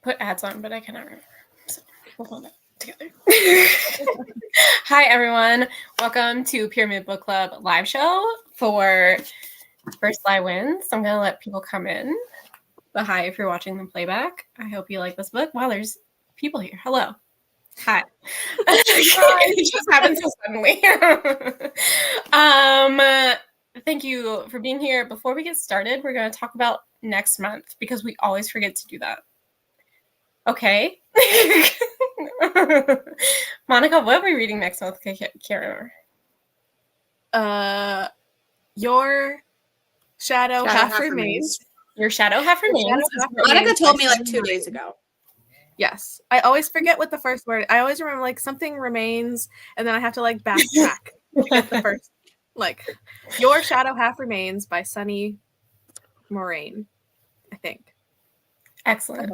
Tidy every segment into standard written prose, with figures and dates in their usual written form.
put ads on, but I cannot remember. So we'll hold that together. Hi, everyone. Welcome to Pyramid Book Club live show for First Lie Wins. I'm going to let people come in. But hi, if you're watching the playback. I hope you like this book. Wow, there's people here. Hello. Hi. It just happened so suddenly. Thank you for being here. Before we get started, we're going to talk about next month because we always forget to do that. Okay. Monica, what are we reading next month? I can't remember. Your Shadow Half Remains. Your Shadow Half Remains. Monica told me like 2 days ago. Yes. I always forget what the first word. I always remember like something remains, and then I have to like backtrack to get the first. Like Your Shadow Half Remains by Sunny Moraine, I think. Excellent.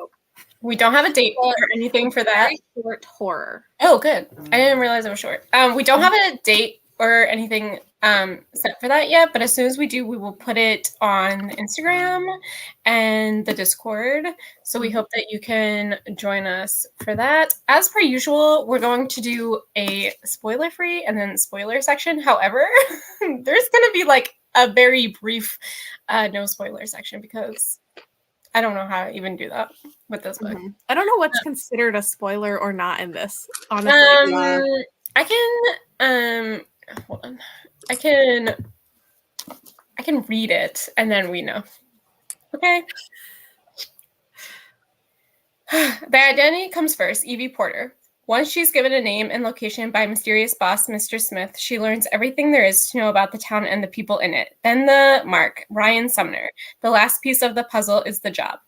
We don't have a date or anything for that. Very short horror. Oh, good. I didn't realize it was short. We don't have a date or anything set for that yet, but as soon as we do, we will put it on Instagram and the Discord. So we hope that you can join us for that. As per usual, we're going to do a spoiler-free and then spoiler section. However, there's going to be like a very brief no spoiler section because I don't know how to even do that with this book. Mm-hmm. I don't know what's considered a spoiler or not in this, honestly. I can hold on. I can read it and then we know. Okay. The identity comes first, Evie Porter. Once she's given a name and location by mysterious boss, Mr. Smith, she learns everything there is to know about the town and the people in it. Then the mark, Ryan Sumner. The last piece of the puzzle is the job.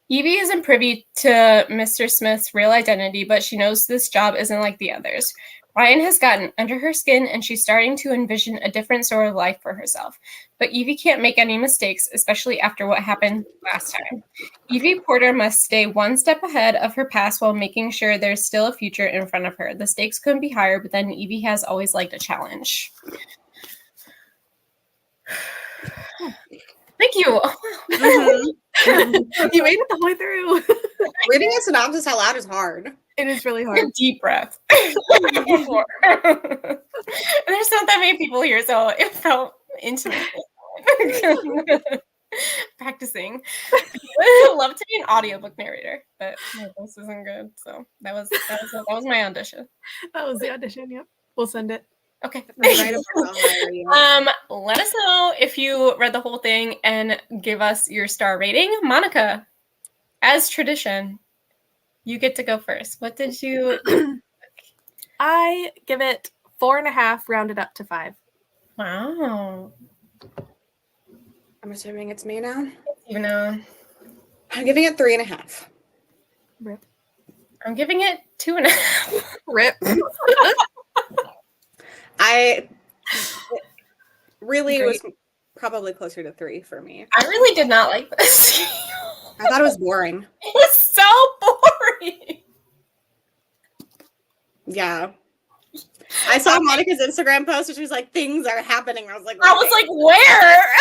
Evie isn't privy to Mr. Smith's real identity, but she knows this job isn't like the others. Ryan has gotten under her skin, and she's starting to envision a different sort of life for herself. But Evie can't make any mistakes, especially after what happened last time. Evie Porter must stay one step ahead of her past while making sure there's still a future in front of her. The stakes couldn't be higher, but then Evie has always liked a challenge. Thank you. You made it the whole way through. Reading a synopsis out loud is hard. It is really hard. Deep breath. There's not that many people here, so it felt intimate. Practicing. I would love to be an audiobook narrator, but my voice isn't good. So that was my audition. That was the audition, yep. We'll send it. Okay. Let us know if you read the whole thing and give us your star rating. Monica, as tradition, you get to go first. What did you? I give it 4.5, rounded up to 5. Wow. I'm assuming it's me now. You know, I'm giving it 3.5. Rip. I'm giving it 2.5. Rip. It really was probably closer to 3 for me. I really did not like this. I thought it was boring. It was so boring. Yeah. I saw Monica's Instagram post and she was like, things are happening. I was like, where?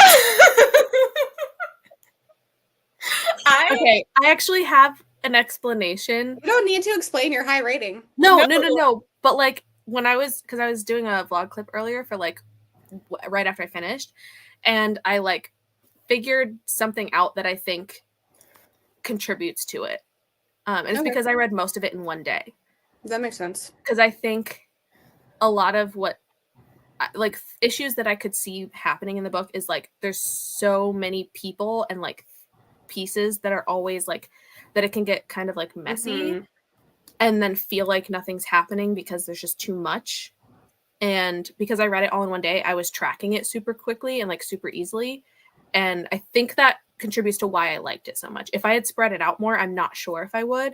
Okay, I actually have an explanation. You don't need to explain your high rating. No. But like because I was doing a vlog clip earlier for like right after I finished, and I like figured something out that I think contributes to it. And it's because I read most of it in one day. That makes sense. Because I think a lot of what like issues that I could see happening in the book is like there's so many people and like pieces that are always like that it can get kind of like messy and then feel like nothing's happening because there's just too much. And because I read it all in one day, I was tracking it super quickly and like super easily. And I think that contributes to why I liked it so much. If I had spread it out more, I'm not sure if I would.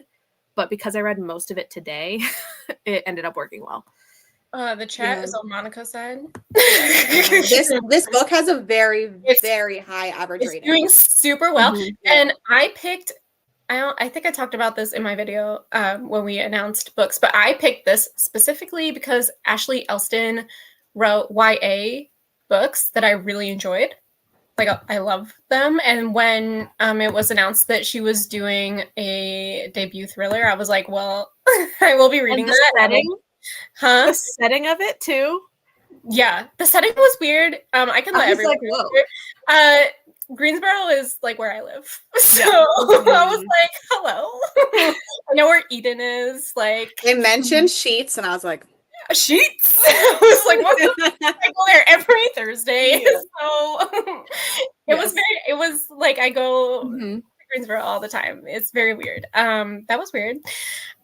But because I read most of it today, it ended up working well. The chat is on Monica's side. This book has a very high average rating. It's doing super well. Mm-hmm. And I picked, I think I talked about this in my video when we announced books, but I picked this specifically because Ashley Elston wrote YA books that I really enjoyed. like I love them. And when it was announced that she was doing a debut thriller, I was like, well, I will be reading And the that. setting, Huh? the setting of it too. Yeah, the setting was weird. I can let I was everyone like, whoa. know. Greensboro is like where I live. So Yeah. I was like, hello. I know where Eden is. Like They mentioned Sheets, and I was like, Sheets. I was like, what the I go there every Thursday. Yeah. So Yes. it was like I go Mhm. to Greensboro all the time. It's very weird. That was weird.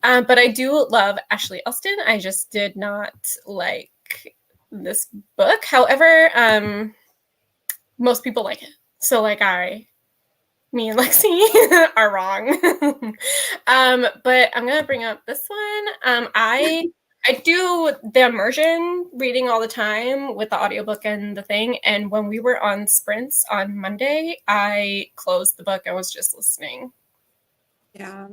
But I do love Ashley Elston. I just did not like this book. However, most people like it. So like me and Lexi are wrong. But I'm gonna bring up this one. I do the immersion reading all the time with the audiobook and the thing. And when we were on sprints on Monday, I closed the book and was just listening. yeah.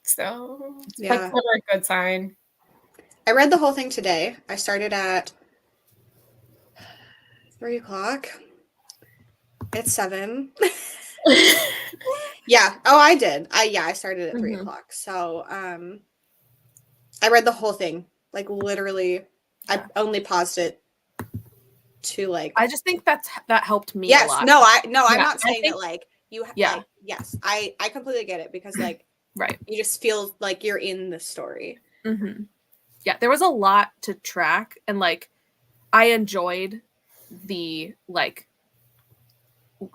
So Yeah. that's never a good sign. I read the whole thing today. I started at 3:00. It's 7. Yeah. Oh, I did. I started at 3:00. So I read the whole thing. Like literally, Yeah. I only paused it to like. I just think that helped me a Yes. lot. No. I'm Yeah, not I saying think- that like you. Yeah. Like, yes. I completely get it because like Right. you just feel like you're in the story. Mm-hmm. Yeah, there was a lot to track, and like I enjoyed the like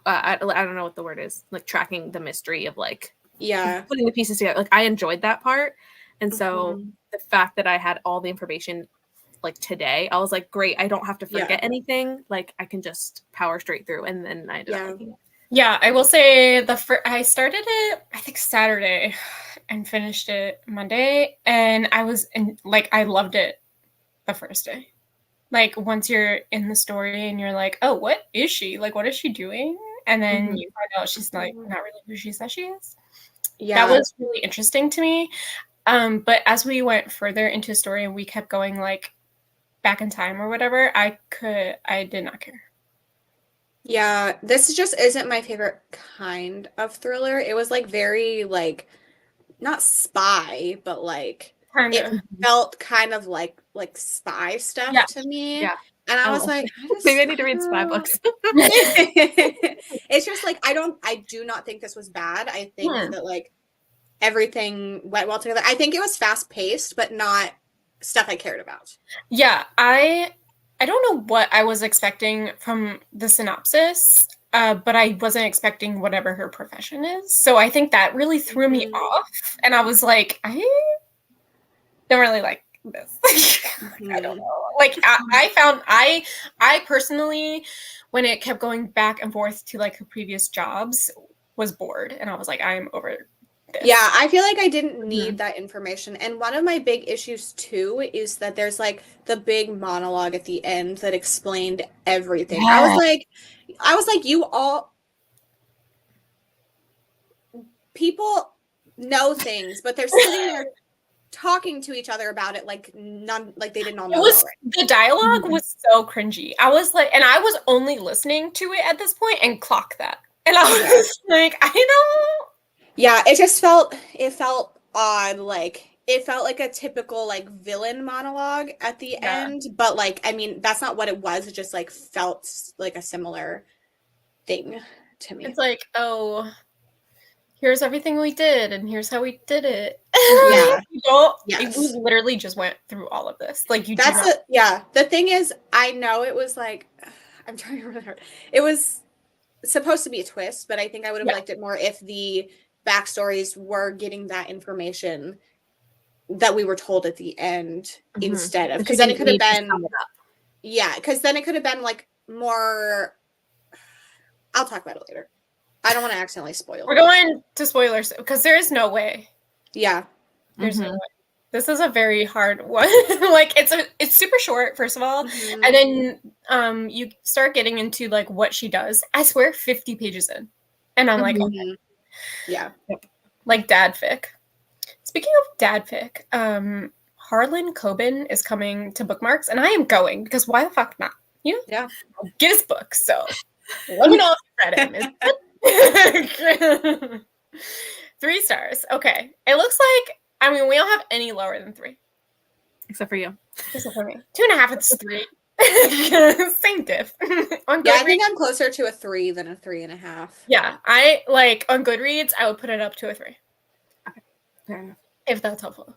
I don't know what the word is, like tracking the mystery of like Yeah. putting the pieces together. Like I enjoyed that part, and so Mhm. the fact that I had all the information like today, I was like, great, I don't have to Yeah. forget anything. Like I can just power straight through, and then I ended up Yeah. liking it. Yeah, I will say I started it I think Saturday and finished it Monday, and I loved it the first day. Like once you're in the story and you're like, oh, what is she? Like what is she doing? And then Mhm. you find out she's like not really who she says she is. Yeah. That was really interesting to me. But as we went further into the story and we kept going like back in time or whatever, I did not care. Yeah, this just isn't my favorite kind of thriller. It was like very like not spy, but like Kind it of. felt kind of like spy stuff Yeah. to me. Yeah. And I I was love like, Maybe I need to read spy books. It's just like I do not think this was bad. I think that like everything went well together. I think it was fast paced, but not stuff I cared about. Yeah, I don't know what I was expecting from the synopsis, but I wasn't expecting whatever her profession is. So I think that really threw me Mhm. off, and I was like, I don't really like this. I don't Mhm. know. Like I personally, when it kept going back and forth to like her previous jobs, was bored, and I was like, I am over this. Yeah, I feel like I didn't need Mhm. that information. And one of my big issues too is that there's like the big monologue at the end that explained everything. Yeah. I was like, you all people know things, but they're sitting there talking to each other about it like they didn't all know it already. The dialogue Mhm. was so cringy. I was like, and I was only listening to it at this point and clock that. And I was like, I don't. Yeah, it felt odd, like it felt like a typical like villain monologue at the Yeah. end, but like I mean that's not what it was. It just like felt like a similar thing to me. It's like, oh, here's everything we did, and here's how we did it. Yeah. You don't. Yes. We literally just went through all of this. Like you. That's it. Yeah. The thing is, I know it was like I'm trying really hard. It was supposed to be a twist, but I think I would have Yeah. liked it more if the backstories were getting that information that we were told at the end Mhm. instead of, If because you then it didn't could have need to been sum it up. yeah, because then it could have been like more. I'll talk about it later. I don't want to accidentally spoil. We're going to spoilers because there is no way. Yeah. There's no Mhm. way. This is a very hard one. Like it's super short, first of all. Mhm. And then you start getting into like what she does. I swear 50 pages in. And I'm like, Mhm. okay. Yeah. Like dad fic. Speaking of dad fic, Harlan Coben is coming to Bookmarks, and I am going because why the fuck not? You know? Yeah. Get his book. So Let me know if you read him. 3 stars. Okay. It looks like, I mean, we don't have any lower than 3. Except for you. Except for me. 2.5, it's 3. Same diff. On Yeah, I Goodreads, think I'm closer to a 3 than a 3.5. yeah, I like on Goodreads, I would put it up to a 3. Fair enough. If that's helpful.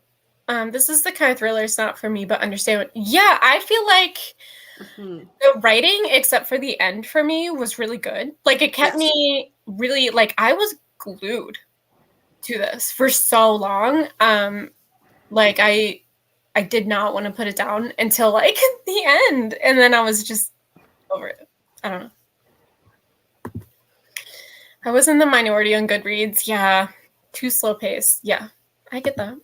This is the kind of thriller it's not for me, but understand what, yeah, I feel like Mhm. the writing, except for the end for me, was really good. Like it kept Yes. me really, like I was glued to this for so long. Like I did not want to put it down until like the end. And then I was just over it. I don't know. I was in the minority on Goodreads. Yeah. Too slow pace. Yeah. I get that.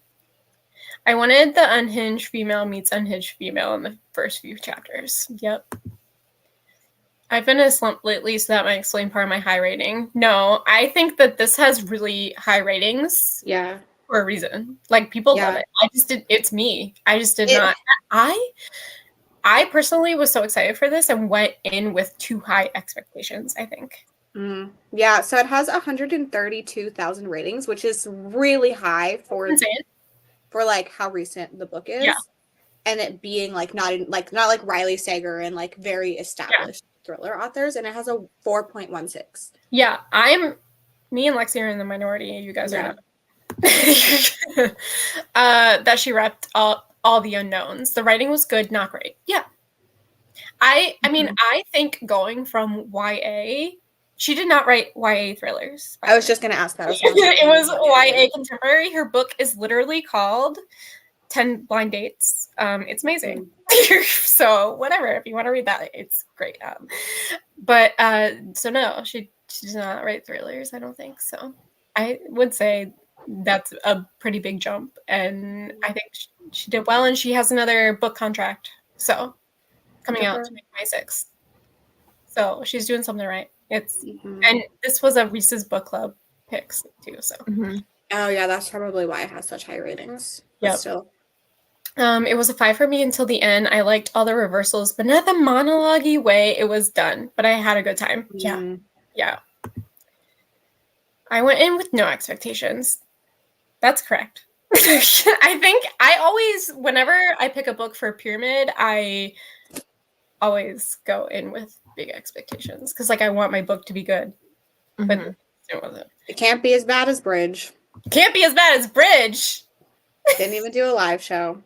I wanted the unhinged female meets unhinged female in the first few chapters. Yep. I've been in a slump lately, so that might explain part of my high rating. No, I think that this has really high ratings Yeah. for a reason. Like people love Yeah. it. I just did. It's me. I just did It- not. I personally was so excited for this and went in with too high expectations. I think. Yeah, so it has 132,000 ratings, which is really high for Insane. like how recent the book is. Yeah. And it being like not like Riley Sager and like very established thriller authors, and it has a 4.16. Yeah, me and Lexi are in the minority. You guys are not. That she repped all the unknowns. The writing was good, not great. Yeah. I mean, I think going from YA, she did not write YA thrillers. I was just gonna ask that. It was YA contemporary. Her book is literally called 10 Blind Dates. It's amazing. So whatever, if you want to read that, it's great. But so no, she does not write thrillers, I don't think. So I would say that's a pretty big jump, and I think she did well, and she has another book contract. So coming out to make my 6th. So she's doing something right. It's and this was a Reese's Book Club picks too. So Oh yeah, that's probably why it has such high ratings. Yep. But still. It was a 5 for me until the end. I liked all the reversals, but not the monologue-y way it was done. But I had a good time. Yeah. I went in with no expectations. That's correct. I think I always, whenever I pick a book for a pyramid, I always go in with big expectations because, like, I want my book to be good. But it wasn't. It can't be as bad as Bridge. Can't be as bad as Bridge. Didn't even do a live show.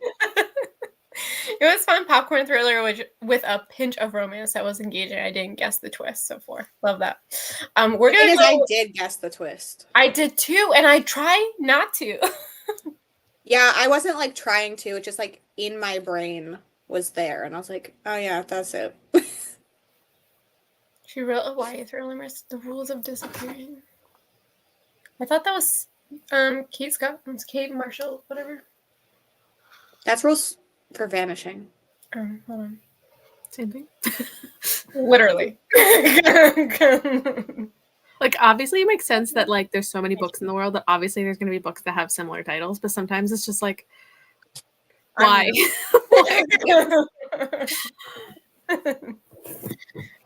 It was fun popcorn thriller with a pinch of romance that was engaging. I didn't guess the twist so far. Love that. We're gonna go. I did guess the twist. I did too, and I try not to. Yeah, I wasn't like trying to. It just like in my brain was there, and I was like, oh yeah, that's it. She wrote a YA thriller, The Rules of Disappearing. I thought that was Kate Scott. It's Kate Marshall, whatever. That's Rules for Vanishing. Hold on. Same thing. Literally. Like, obviously it makes sense that like there's so many books in the world that obviously there's going to be books that have similar titles, but sometimes it's just like, why? I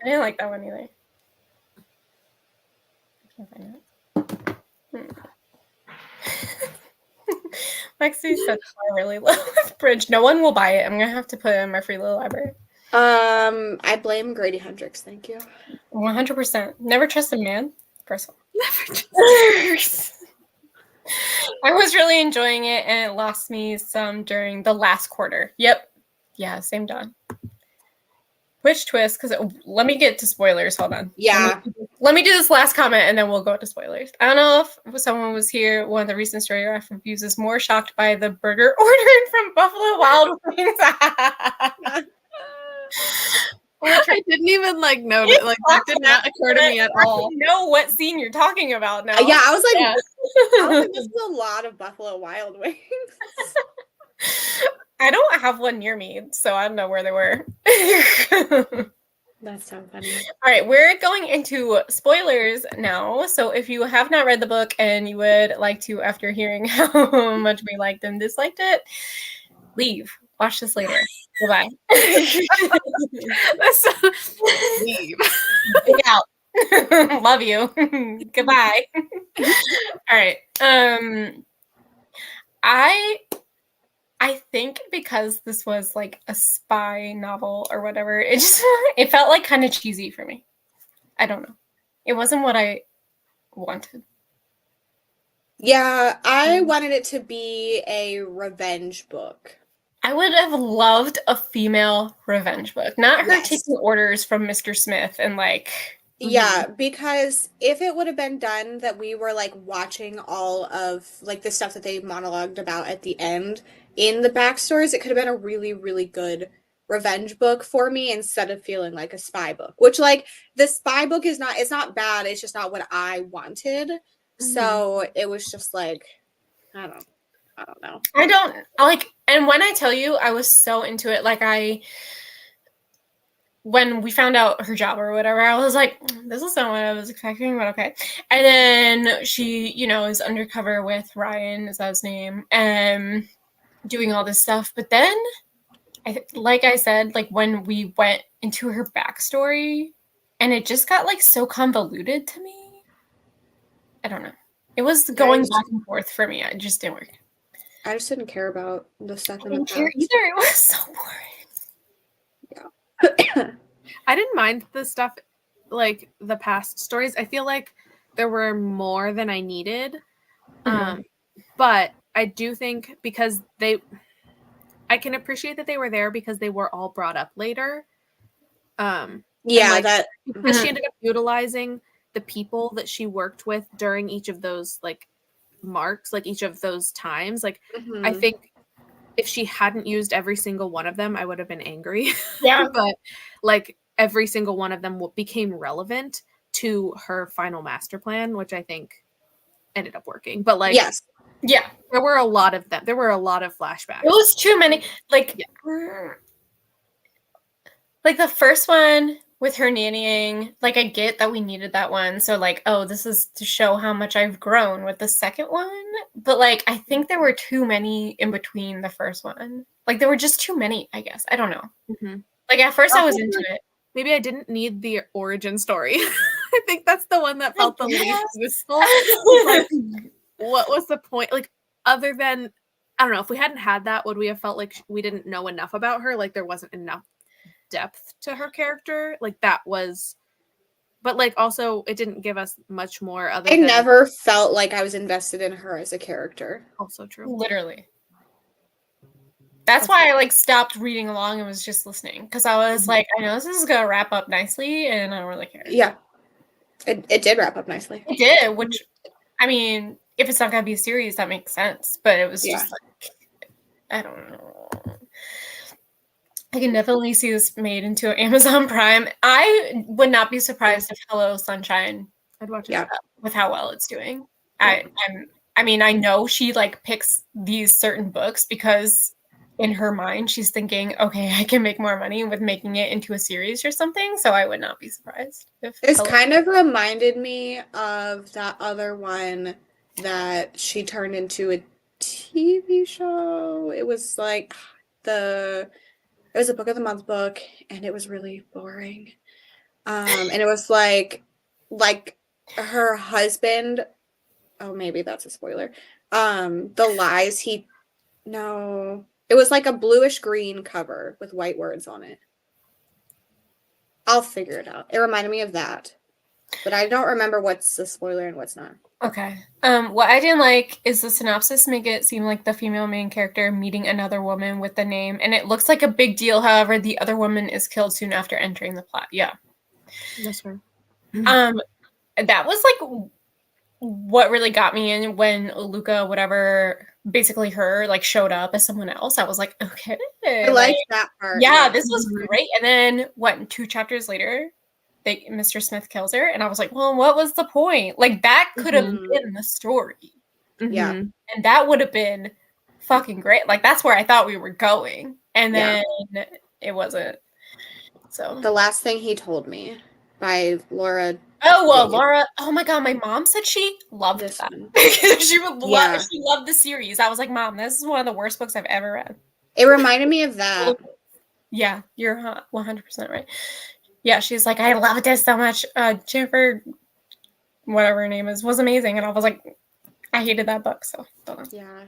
didn't like that one either. I can't find it. Lexi set the bar really low with Bridge. No one will buy it. I'm gonna have to put it in my free little library. I blame Grady Hendrix. Thank you. 100%. Never trust a man. Personal. Never I was really enjoying it, and it lost me some during the last quarter. Yep. Yeah, same Don. Which twist? Because let me get to spoilers. Hold on. Yeah. Let me do this last comment, and then we'll go to spoilers. I don't know if someone was here. One of the recent story ref reviews is more shocked by the burger ordered from Buffalo Wild Wings. I didn't even like notice. Like that did not occur to me at all. I know what scene you're talking about now. Yeah, I was like, Yeah. I was like, this is a lot of Buffalo Wild Wings. I don't have one near me, so I don't know where they were. That's so funny. All right, we're going into spoilers now. So if you have not read the book and you would like to, after hearing how much we liked and disliked it, leave. Watch this later. Goodbye. That's so leave. Get out. Love you. Goodbye. All right. I think because this was like a spy novel or whatever, it felt like kind of cheesy for me. I don't know. It wasn't what I wanted. Yeah, I wanted it to be a revenge book. I would have loved a female revenge book, not her Yes. taking orders from Mr. Smith and like. Yeah, because if it would have been done that we were like watching all of like the stuff that they monologued about at the end in the backstories, it could have been a really, really good revenge book for me instead of feeling like a spy book. Which like the spy book is not, it's not bad, it's just not what I wanted. So it was just like, I don't know. I don't like, and when I tell you, I was so into it. Like when we found out her job or whatever, I was like, this is not what I was expecting, but okay. And then she, is undercover with Ryan, is that his name, and doing all this stuff. But then, like I said, like when we went into her backstory, and it just got like so convoluted to me. I don't know. It was going back and forth for me. It just didn't work. I just didn't care about the stuff I in the didn't care past. either. It was so boring. I didn't mind the stuff like the past stories. I feel like there were more than I needed. But I do think because I can appreciate that they were there because they were all brought up later. Yeah, because she ended up utilizing the people that she worked with during each of those like marks, like each of those times. Like I think if she hadn't used every single one of them, I would have been angry. Yeah. But like every single one of them became relevant to her final master plan, which I think ended up working. But like, yes. Yeah. There were a lot of them. There were a lot of flashbacks. It was too many. Like, like the first one with her nannying, like I get that we needed that one. So like, oh, this is to show how much I've grown with the second one. But like, I think there were too many in between the first one. Like there were just too many, I guess. I don't know. Like at first I was into it. Maybe I didn't need the origin story. I think that's the one that felt the least useful. Like, what was the point? Like, other than, I don't know, if we hadn't had that, would we have felt like we didn't know enough about her? Like, there wasn't enough depth to her character? Like, that was, but like, also, it didn't give us much more other I than. never felt like I was invested in her as a character. Also true. Literally. That's why I like stopped reading along and was just listening. Because I was like, I know this is going to wrap up nicely, and I don't really care. Yeah. It did wrap up nicely. It did, which, I mean, if it's not going to be a series, that makes sense. But it was just like, I don't know. I can definitely see this made into Amazon Prime. I would not be surprised if Hello Sunshine, I'd watch it with how well it's doing. I mean, I know she like picks these certain books because in her mind she's thinking, okay, I can make more money with making it into a series or something. So I would not be surprised if this kind of reminded me of that other one that she turned into a TV show. It was like it was a book of the month book, and it was really boring. And it was like her husband. Oh, maybe that's a spoiler. The lies it was like a bluish green cover with white words on it. I'll figure it out. It reminded me of that, but I don't remember what's the spoiler and what's not. Okay. What I didn't like is the synopsis make it seem like the female main character meeting another woman with the name, and it looks like a big deal. However, the other woman is killed soon after entering the plot. Yeah. That's fair. That was like what really got me in when Luca, whatever, basically her, like showed up as someone else. I was like, okay. I liked that part. Yeah, this was great. And then 2 chapters later, Mr. Smith kills her, and I was like, well, what was the point? Like that could have been the story. Yeah. And that would have been fucking great. Like that's where I thought we were going. And then it wasn't. So The Last Thing He Told Me by Laura. Oh well, Laura. Oh my god, my mom said she loved that. She loved the series. I was like, Mom, this is one of the worst books I've ever read. It reminded me of that. Yeah, you're 100% right. Yeah, she's like, I loved it so much. Jennifer, whatever her name is, was amazing. And I was like, I hated that book. So, don't know. Yeah.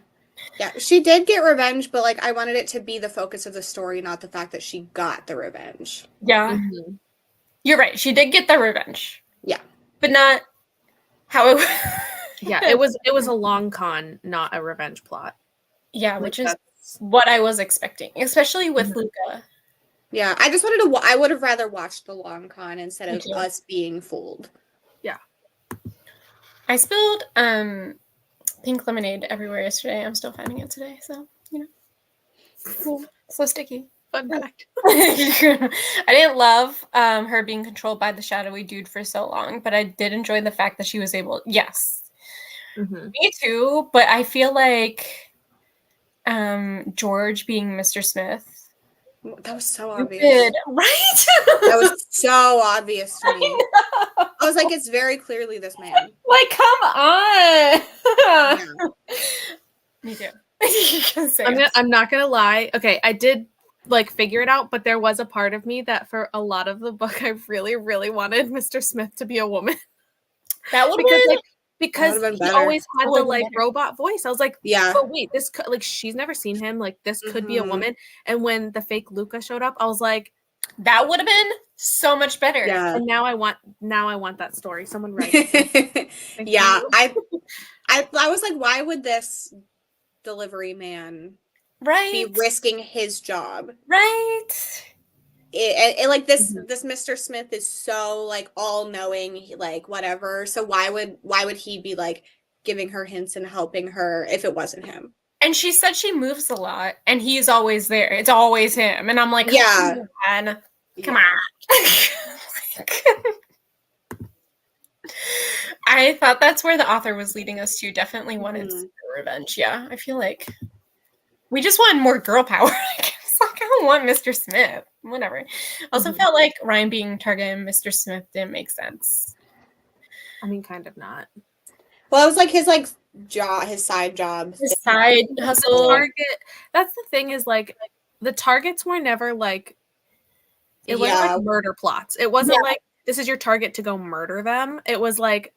Yeah, she did get revenge, but like I wanted it to be the focus of the story, not the fact that she got the revenge. Yeah, Mhm. you're right. She did get the revenge. Yeah. But not how it Yeah, it was a long con, not a revenge plot. Yeah, Like, which is that's- what I was expecting, especially with Mhm. Luca. Yeah, I just wanted to. I would have rather watched the long con instead Me of too. us being fooled. I spilled pink lemonade everywhere yesterday. I'm still finding it today, so so sticky. Fun fact. I didn't love her being controlled by the shadowy dude for so long, but I did enjoy the fact that she was able. Yes, Mhm. me too. But I feel like George being Mr. Smith, That was so obvious. stupid, right? That was so obvious to me. I was like, it's very clearly this man. Like, come on. Yeah. Me too. You can say it. I'm not gonna lie. Okay, I did like figure it out, but there was a part of me that for a lot of the book, I really, really wanted Mr. Smith to be a woman That would because be like because That would've he been better. always had That the would've been like better. robot voice. I was like, Yeah. but wait, this like she's never seen him. Like this could be a Mhm. woman. And when the fake Luca showed up, I was like, that would have been so much better. Yeah. and now I want that story. Someone write it. Thank Yeah. you. I was like, why would this delivery man Right. be risking his job? Right. Like this Mhm. this Mr. Smith is so like all knowing, like whatever. So why would he be like giving her hints and helping her if it wasn't him? And she said she moves a lot and he's always there. It's always him. And I'm like, Yeah. come on. Come Yeah. on. I thought that's where the author was leading us to. Definitely wanted Mhm. revenge. Yeah. I feel like we just want more girl power. I guess. Like, I don't want Mr. Smith. Whatever. Also Mhm. felt like Ryan being Target and Mr. Smith didn't make sense. I mean, kind of not. Well, it was like his side job. His side The hustle. target. That's the thing is like the targets were never like it wasn't Yeah. like murder plots. It wasn't like this is your target to go murder them. It was like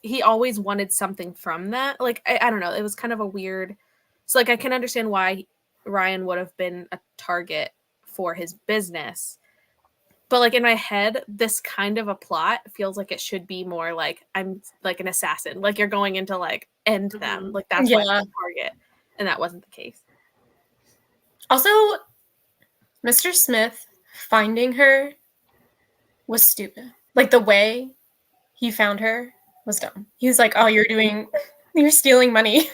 he always wanted something from that. Like I don't know. It was kind of a weird. So like I can understand why Ryan would have been a target for his business. But like in my head, this kind of a plot feels like it should be more like I'm like an assassin. Like you're going into like end them. Mhm. Like that's why I'm Yeah. a target. And that wasn't the case. Also, Mr. Smith finding her was stupid. Like the way he found her was dumb. He was like, "Oh, you're stealing money.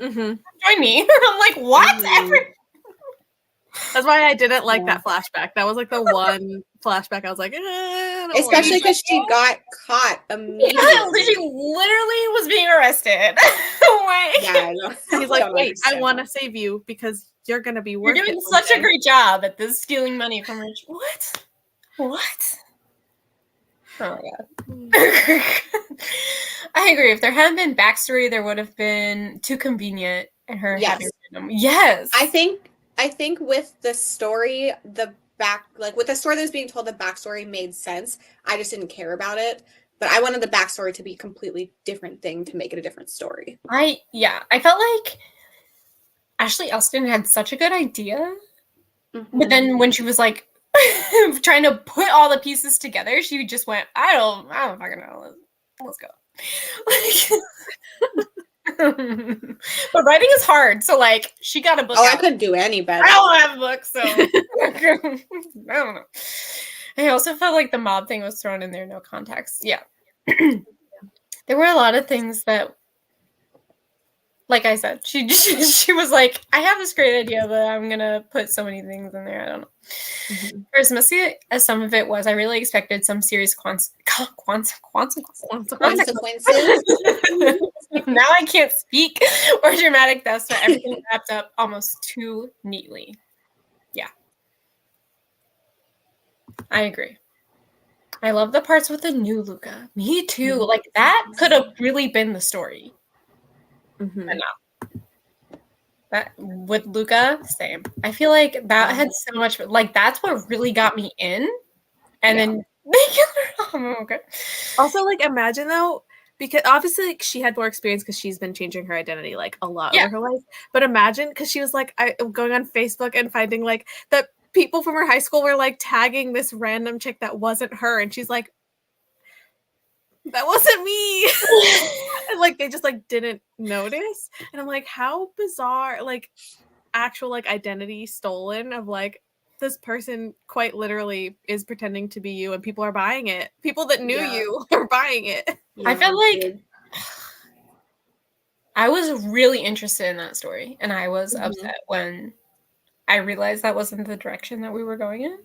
Mm-hmm. Join me." I'm like, "What?" Mhm. That's why I didn't like Yeah. that flashback. That was like the one flashback I was like, I don't like Especially it. because she got caught Yeah, immediately. she literally was being arrested. Like, Yeah, I know. He's like, Don't wait, I understand want to that. save you because you're gonna be you're worth doing it. such a someday." great job at this stealing money from rich. What? What? Oh my god. I agree. If there hadn't been backstory, there would have been too convenient and her Yes. having random. Yes. I think with the story, with the story that was being told, the backstory made sense. I just didn't care about it. But I wanted the backstory to be a completely different thing to make it a different story. I felt like Ashley Elston had such a good idea, but then when she was like trying to put all the pieces together, she just went, I don't fucking know. Let's go. But writing is hard, so like she got a book. I out. couldn't do any better. I don't have a book, so I don't know. I also felt like the mob thing was thrown in there, no context. Yeah. There were a lot of things that, like I said, she was like, I have this great idea, but I'm gonna put so many things in there. I don't know. Mhm. For as messy as some of it was, I really expected some serious consequences. Consequences. Now I can't speak, or dramatic deaths, but everything wrapped up almost too neatly. Yeah. I agree. I love the parts with the new Luca. Me too. Like that could have really been the story. Mhm. But no. With Luca, same. I feel like that had so much, like, that's what really got me in. And then they killed her off. Okay. Also, like, imagine though, because obviously like, she had more experience because she's been changing her identity like a lot over her life. But imagine, because she was like going on Facebook and finding like that people from her high school were like tagging this random chick that wasn't her, and she's like, that wasn't me. And like they just like didn't notice. And I'm like, how bizarre, like actual like identity stolen of like this person quite literally is pretending to be you and people are buying it. People that knew you are buying it. I felt like I was really interested in that story, and I was upset when I realized that wasn't the direction that we were going in.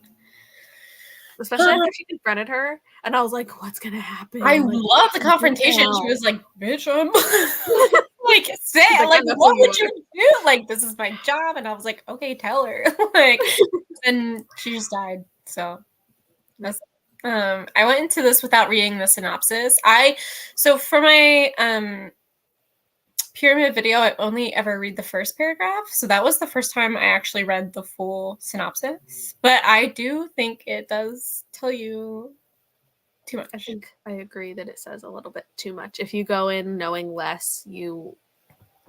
Especially after she confronted her, and I was like, "What's gonna happen?" I like, love the confrontation. She was like, "Bitch, I'm like, say like, what would you do? Like, this is my job." And I was like, "Okay, tell her." Like, and she just died. So that's. I went into this without reading the synopsis. So for my pyramid video, I only ever read the first paragraph. So that was the first time I actually read the full synopsis. But I do think it does tell you too much. I think I agree that it says a little bit too much. If you go in knowing less, you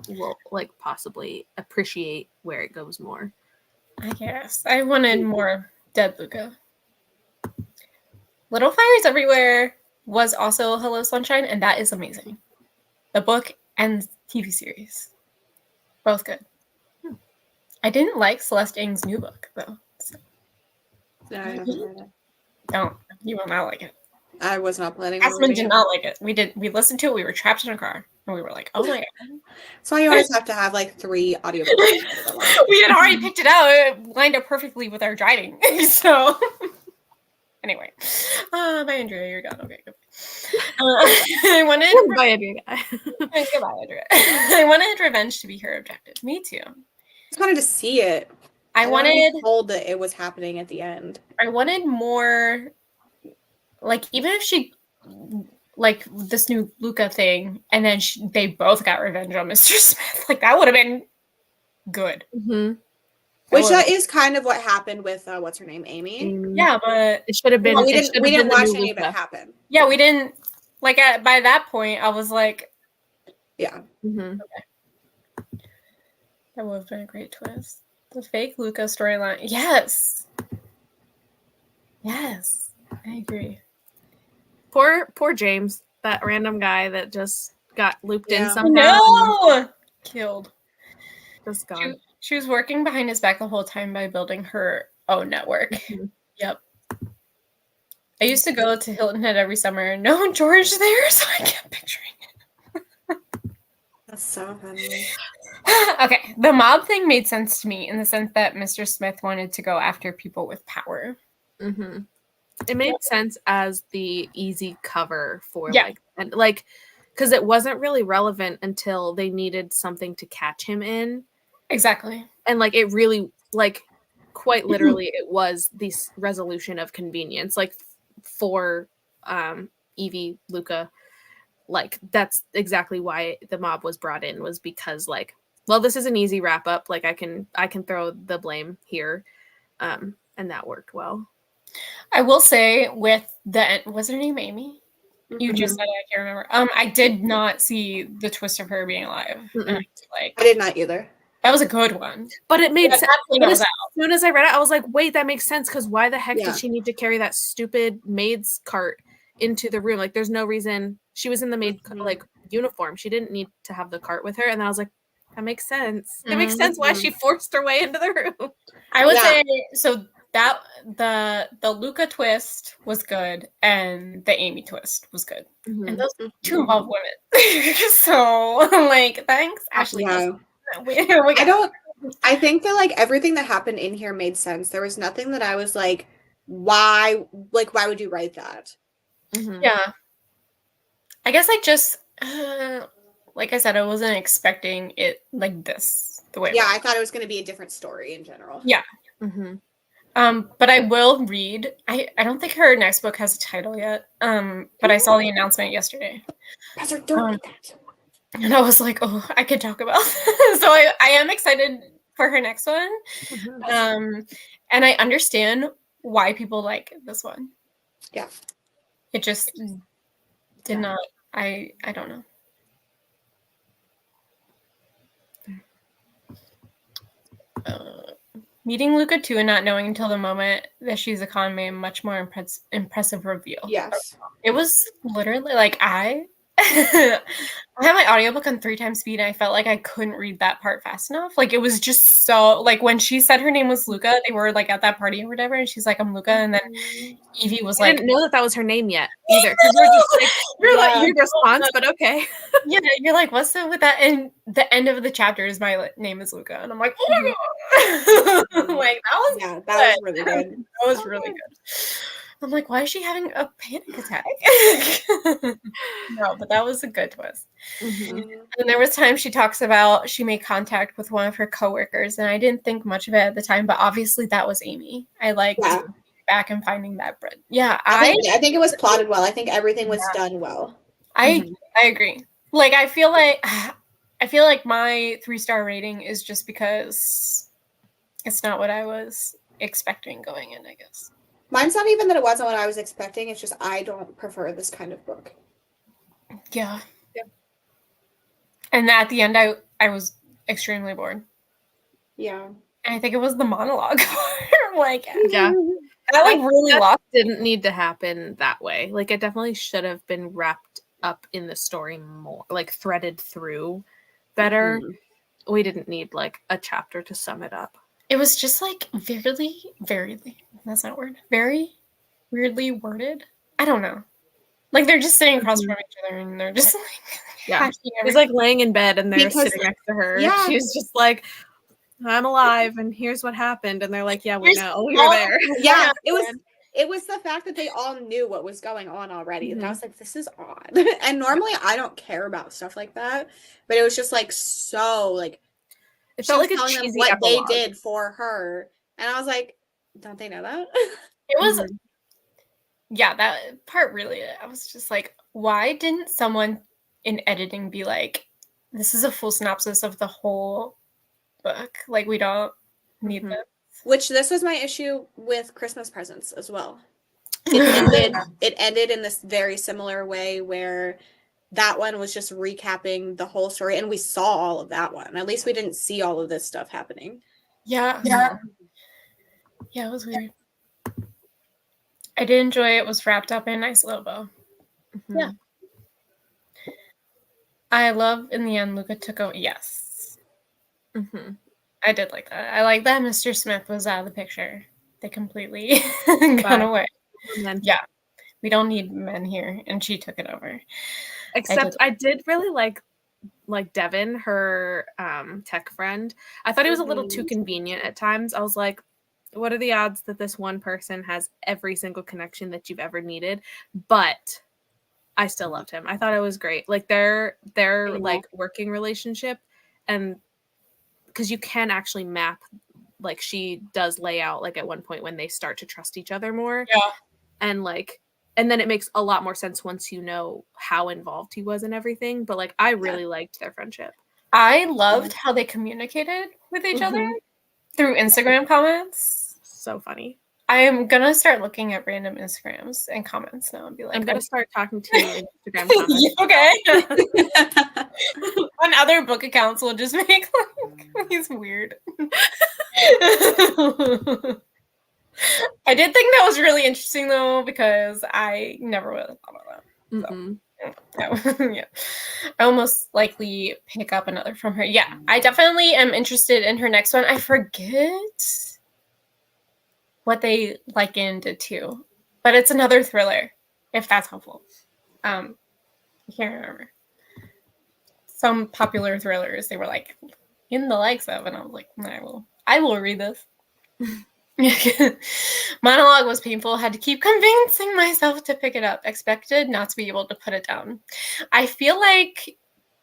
will like possibly appreciate where it goes more. I guess. I wanted more dead Luca. Little Fires Everywhere was also Hello Sunshine, and that is amazing. The book and TV series. Both good. I didn't like Celeste Ng's new book, though. So. No, I haven't read it. Don't. You will not like it. I was not planning on Aspen reading did it. not like it. We listened to it. We were trapped in a car. And we were like, oh my God. So you always have to have like 3 audiobooks. We had already picked it out. It lined up perfectly with our driving. So anyway. Bye, Andrea. You're gone. Okay, good. I wanted Bye, Andrea. Goodbye, Andrea. I wanted revenge to be her objective. Me too. I just wanted to see it. I wanted told that it was happening at the end. I wanted more, like, even if she, like, this new Luca thing, and then they both got revenge on Mr. Smith, like, that would have been good. Mm-hmm. Which that is kind of what happened with what's her name, Amy. Yeah, but it should have been. Well, we didn't watch any of Luca. it happen. Yeah, we didn't. Like, by that point, I was like, yeah, Mm-hmm. Okay. That would have been a great twist. The fake Luca storyline. Yes. Yes, I agree. Poor James, that random guy that just got looped in somehow. No, killed. Just gone. She was working behind his back the whole time by building her own network. Mm-hmm. Yep. I used to go to Hilton Head every summer. No George there, so I kept picturing it. that's so funny. Okay, the mob thing made sense to me in the sense that Mr. Smith wanted to go after people with power. Mm-hmm. It made sense as the easy cover for like, because it wasn't really relevant until they needed something to catch him in. Exactly. And like it really, like, quite literally, it was this resolution of convenience, like for Evie, Luca. Like that's exactly why the mob was brought in, was because like, well, this is an easy wrap up. Like I can throw the blame here, and that worked well. I will say with was her name Amy? You just said it, I can't remember. I did not see the twist of her being alive. And I did not either. That was a good one. But it made sense. As soon as I read it, I was like, wait, that makes sense, because why the heck did she need to carry that stupid maid's cart into the room? Like there's no reason. She was in the maid like uniform. She didn't need to have the cart with her. And then I was like, that makes sense. It makes sense why she forced her way into the room. I would say so that the Luca twist was good and the Amy twist was good. Mm-hmm. And those two involve women. So like thanks, Ashley. Yeah. I think that like everything that happened in here made sense. There was nothing that I was like, why would you write that? Mm-hmm. Yeah. I guess I just like I said, I wasn't expecting it like this the way. Yeah, I thought it was going to be a different story in general. Yeah. Mm-hmm. But I will read. I don't think her next book has a title yet. But I saw the announcement yesterday. Don't read that. And I was like, oh, I could talk about this. So I am excited for her next one. Mhm. And I understand why people like this one. Yeah. It just did Yeah. not. I don't know. Meeting Luca too and not knowing until the moment that she's a con made a much more impressive reveal. Yes. It was literally like I had my audiobook on 3 times speed and I felt like I couldn't read that part fast enough. Like it was just so like when she said her name was Luca, they were like at that party or whatever, and she's like, I'm Luca, and then Evie was I like, didn't know that was her name yet either. Because we're just like, you're like, weird response, but okay. yeah, you're like, what's up with that? And the end of the chapter is my name is Luca, and I'm like, oh my god, like that was Yeah, that was really good. that was really good. I'm like, why is she having a panic attack? No, but that was a good twist. Mhm. And there was times she talks about she made contact with one of her coworkers, and I didn't think much of it at the time, but obviously that was Amy. I liked Yeah. back and finding that bread. Yeah, I think it was plotted well. I think everything was Yeah. done well. I agree. Like I feel like my 3-star rating is just because it's not what I was expecting going in, I guess. Mine's not even that it wasn't what I was expecting. It's just I don't prefer this kind of book. Yeah. And at the end I was extremely bored. Yeah. And I think it was the monologue. Like Yeah. I like really That lost. didn't need to happen that way. Like it definitely should have been wrapped up in the story more, like threaded through better. We didn't need like a chapter to sum it up. It was just like very that's not a word. Very weirdly worded. I don't know. Like they're just sitting across from each other and they're just like Yeah. hashing He's everything. like laying in bed and they're Because- sitting next to her. Yeah. She's just like, I'm alive and here's what happened. And they're like, yeah, we Here's know. We all were there. Yeah, happened. it was the fact that they all knew what was going on already. And I Mhm. was like, this is odd. And normally I don't care about stuff like that. But it was just like so like It she felt was like a telling them cheesy what epilogue. they did for her. And I was like, don't they know that? It was Mhm. yeah, that part really I was just like, why didn't someone in editing be like, this is a full synopsis of the whole book? Like we don't need Mhm. this. Which this was my issue with Christmas Presents as well. It ended in this very similar way where that one was just recapping the whole story and we saw all of that one. At least we didn't see all of this stuff happening. Yeah, it was weird. I did enjoy it. Was wrapped up in a nice little bow. Mhm. Yeah. I love in the end Luca took over. Yes, Mhm. I did like that. I like that Mr. Smith was out of the picture. They completely got Bye. away. And then- Yeah, we don't need men here, and she took it over. Except I did really like Devin, her tech friend. I thought he was a little too convenient at times. I was like, what are the odds that this one person has every single connection that you've ever needed? But I still loved him. I thought it was great. Like their like working relationship, and because you can actually map, like she does lay out like at one point when they start to trust each other more. Yeah. And like and then it makes a lot more sense once you know how involved he was in everything. But like I really liked their friendship. I loved how they communicated with each other through Instagram comments. So funny. I am gonna start looking at random Instagrams and comments now and be like, I'm gonna start talking to you in Instagram comments. okay. On other book accounts, we'll just make like he's weird. I did think that was really interesting though, because I never would have thought of that. Mhm. Yeah. I almost likely pick up another from her. Yeah, I definitely am interested in her next one. I forget what they likened it to, but it's another thriller, if that's helpful. I can't remember. Some popular thrillers, they were like in the likes of, and I was like, I will read this. Monologue was painful. Had to keep convincing myself to pick it up. Expected not to be able to put it down. I feel like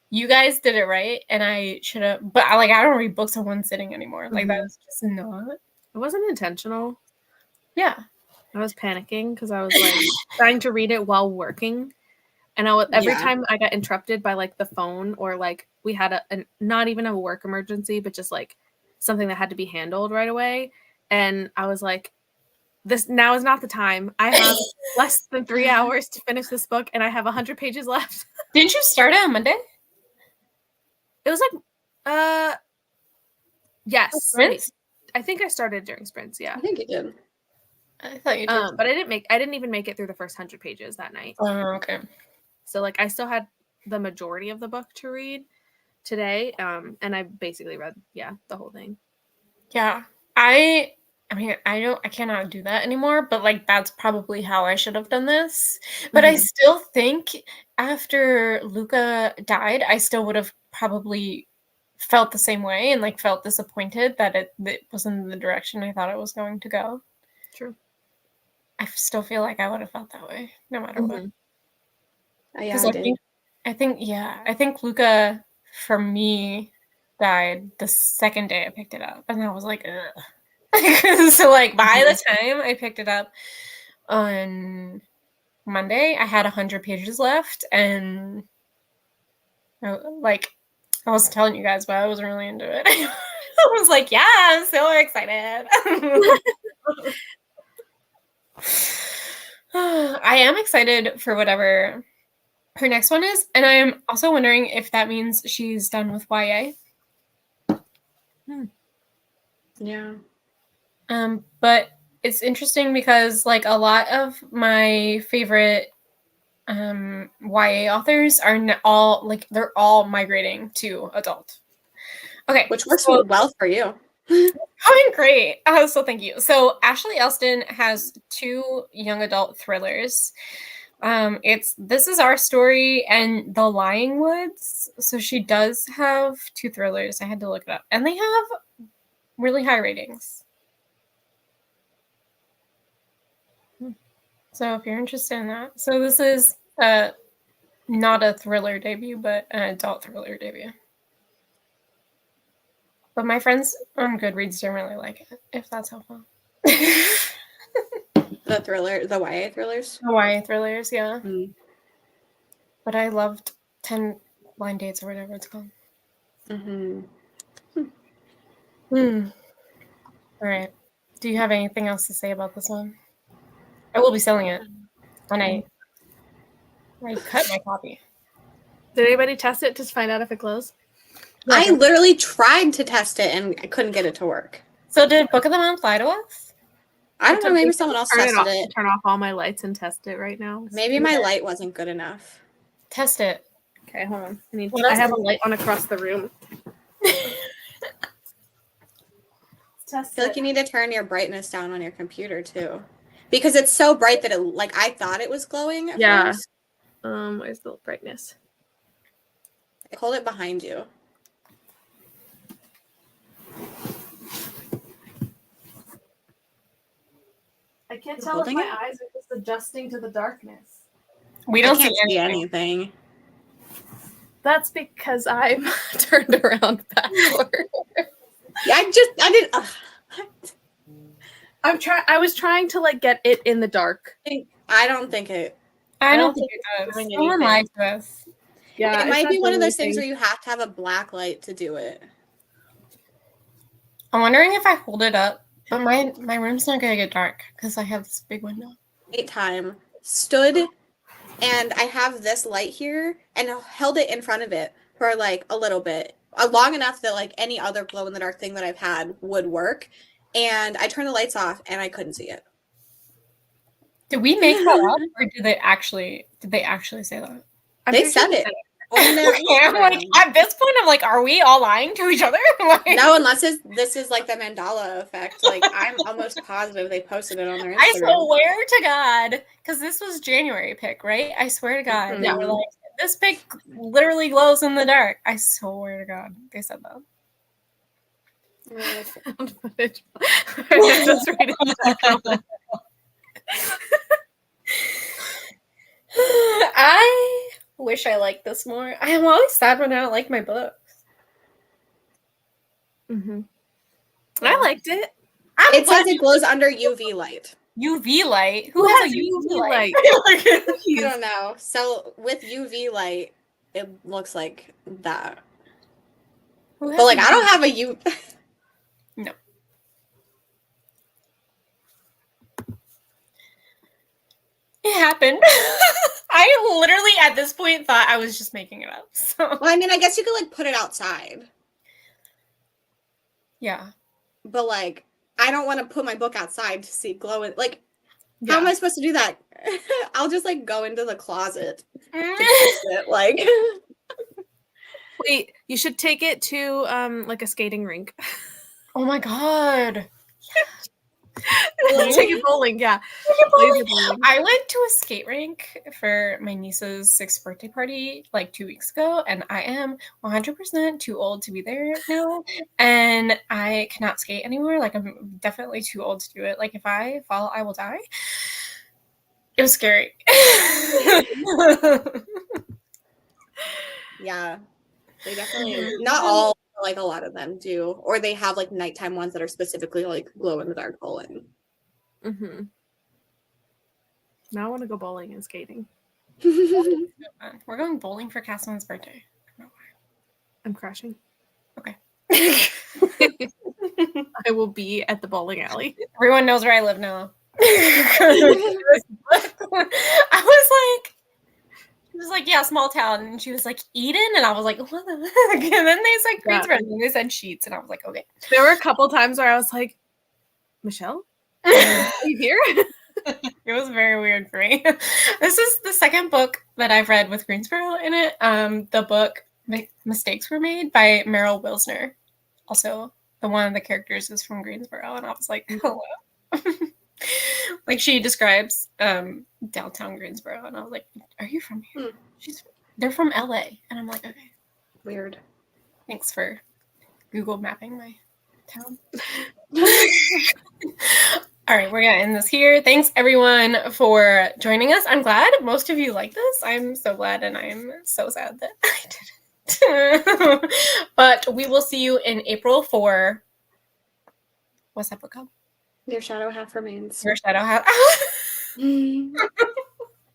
you guys did it right, and I should have. But I don't read books in one sitting anymore. Like that's just not. It wasn't intentional. Yeah. I was panicking because I was like trying to read it while working. And every Yeah. time I got interrupted by like the phone, or like we had a not even a work emergency, but just like something that had to be handled right away. And I was like, this now is not the time. I have less than 3 hours to finish this book, and I have 100 pages left. Didn't you start it on Monday? It was like, yes, Sprints? I think I started during sprints. Yeah, I think you did. I thought you did. but I didn't even make it through the first 100 pages that night. Oh, okay. So like I still had the majority of the book to read today, and I basically read the whole thing. Yeah. I mean, I cannot do that anymore, but like that's probably how I should have done this. But I Mhm. still think after Luca died, I still would have probably felt the same way and like felt disappointed that it wasn't the direction I thought it was going to go. True. I still feel like I would have felt that way no matter what. Mhm. Yeah, Because I did. I think Luca for me died the second day I picked it up, and I was like, ugh. So like by the time I picked it up on Monday, I had 100 pages left, and I was telling you guys, but I wasn't really into it. I was like, yeah, I'm so excited. I am excited for whatever her next one is, and I'm also wondering if that means she's done with YA. Yeah. But it's interesting because like a lot of my favorite YA authors are all like they're all migrating to adult. Okay, Which works so, well for you. oh, great. So thank you. So Ashley Elston has 2 young adult thrillers. It's This Is Our Story and The Lying Woods. So she does have 2 thrillers. I had to look it up, and they have really high ratings. So if you're interested in that, so this is not a thriller debut, but an adult thriller debut. But my friends on Goodreads don't really like it, if that's helpful. The YA thrillers. Hawaii thrillers, yeah. Mm. But I loved 10 Blind Dates or whatever it's called. Mm-hmm. All right. Do you have anything else to say about this one? I will be selling it. And I cut my copy. Did anybody test it to find out if it glows? I literally tried to test it and I couldn't get it to work. So did Book of the Month fly to us? I don't know. Maybe someone else tested it. Turn off all my lights and test it right now. Maybe my light wasn't good enough. Test it. Okay, hold on. I have a light on across the room. I feel like you need to turn your brightness down on your computer too, because it's so bright that I thought it was glowing. At first. Where's the brightness? Hold it behind you. I can't tell if my eyes are just adjusting to the darkness. We I don't can't see see anything. anything. That's because I'm turned around backward. Yeah, I did. I was trying to like get it in the dark. I don't think it. I don't think it does. doing Someone anything. lied to us. Yeah, It might be one of those things where you have to have a black light to do it. I'm wondering if I hold it up, but my room's not gonna get dark because I have this big window. Time stood, and I have this light here, and held it in front of it for like a little bit, long enough that like any other glow in the dark thing that I've had would work. And I turned the lights off, and I couldn't see it. Did we make that up, or did they actually say that? They said it. I'm like, at this point, I'm like, are we all lying to each other? Like, No, unless this is like the Mandela effect. Like, I'm almost positive they posted it on their Instagram. I swear to God, because this was January pick, right? I swear to God, they were like, this pick literally glows in the dark. I swear to God, they said that. Just reading that comment. I wish I liked this more. I am always sad when I don't like my books. I liked it. It says it glows under UV light. UV light. Who has has a UV light? I don't know. So with UV light, it looks like that. Who has But like, a I don't have a U. No. It happened. I literally at this point thought I was just making it up. So Well, I mean, I guess you could like put it outside, yeah. but like, I don't want to put my book outside to see glowing. Like, how Yeah. am I supposed to do that? I'll just like go into the closet to test it. Like, Wait, you should take it to like a skating rink. Oh my god. Take it bowling, yeah. Laser bowling. I went to a skate rink for my niece's 6th birthday party like 2 weeks ago, and I am 100% too old to be there now. And I cannot skate anymore. Like, I'm definitely too old to do it. Like, if I fall, I will die. It was scary. yeah, they definitely not all, but, like a lot of them do, or they have like nighttime ones that are specifically like glow in the dark bowling. Mm-hmm. Now I want to go bowling and skating. We're going bowling for Castleman's birthday. I'm crashing. Okay. I will be at the bowling alley. Everyone knows where I live now. I was like, yeah, small town. And she was like, Eden? And I was like, what the heck? And then they said Greensboro, and then they said Sheets. And I was like, okay. There were a couple times where I was like, Michelle? Are you here? It was very weird for me. This is the second book that I've read with Greensboro in it. The book Mistakes Were Made by Meryl Wilsner. Also, one of the characters is from Greensboro. And I was like, hello. Like, she describes downtown Greensboro, and I was like, are you from here? They're from LA. And I'm like, okay. Weird. Thanks for Google mapping my town. All right, we're gonna end this here. Thanks everyone for joining us. I'm glad most of you like this. I'm so glad, and I'm so sad that I didn't. But we will see you in April for what's that book called? Your Shadow Half Remains. Your Shadow Half.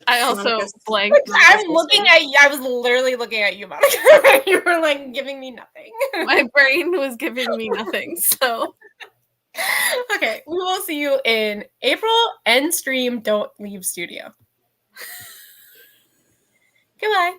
I also blanked. I'm looking at you. I was literally looking at you, Monica. You were like giving me nothing. My brain was giving me nothing. So okay, we will see you in April. End stream. Don't leave studio. Goodbye.